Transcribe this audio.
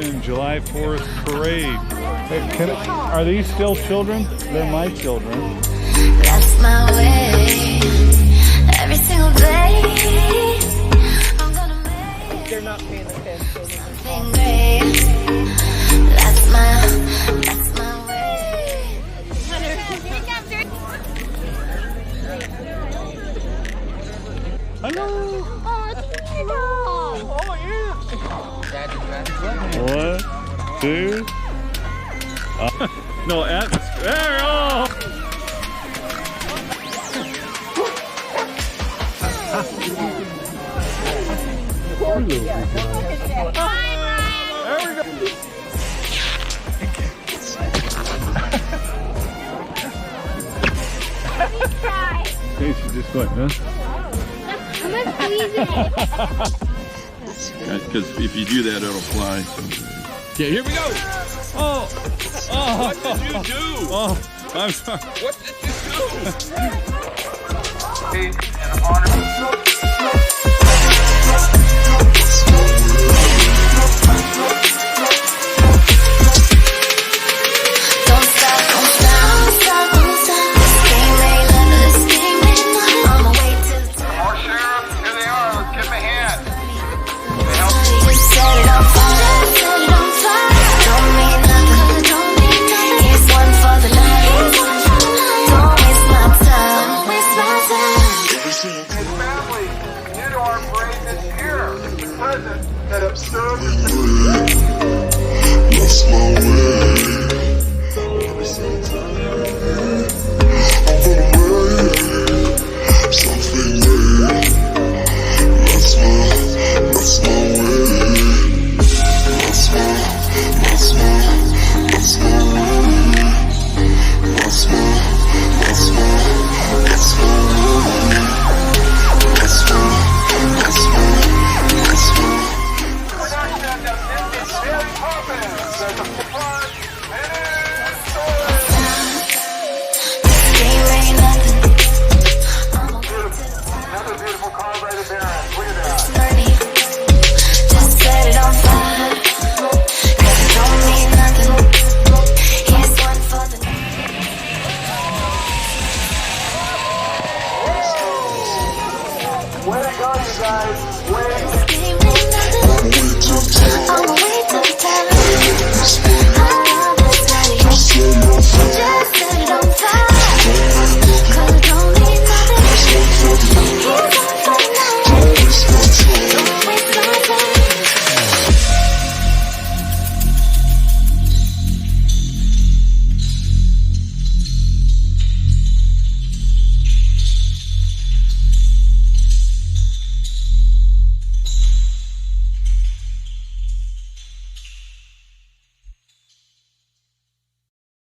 Nation July 4th parade. Hey, are these still children? They're my children. That's my way. Every single day. I'm gonna make. They're not paying attention. Something great. That's my way. Hello. Oh, yeah. One, two. No, atmosphere. Oh. Hey, she just went, huh? I'm gonna squeeze it. Because if you do that, it'll fly. Okay, here we go. Oh, What did you do? oh, I'm sorry. What did you Don't stop, don't stop, don't stop. Scheme ain't nothing, scheme ain't nothing. I'ma wait till the time. More sheriff, here they are. Let's give them a hand. Just set it on fire, set it on fire. Don't mean nothing, don't mean nothing. Here's one for the night. Don't waste my time, don't waste my time. His family, new to our parade this year. Present that observed That's my way. Every single time I'm gonna make something new. That's my way. That's my way. That's my way. very confident that the surprise Scheme ain't nothing. I'ma wait till the time. another beautiful car by the Baron. Look at that. Money, just set it on fire. 'Cause it don't mean nothing. Here's one for the night. Way to go, you guys. Way Scheme ain't nothing. I'ma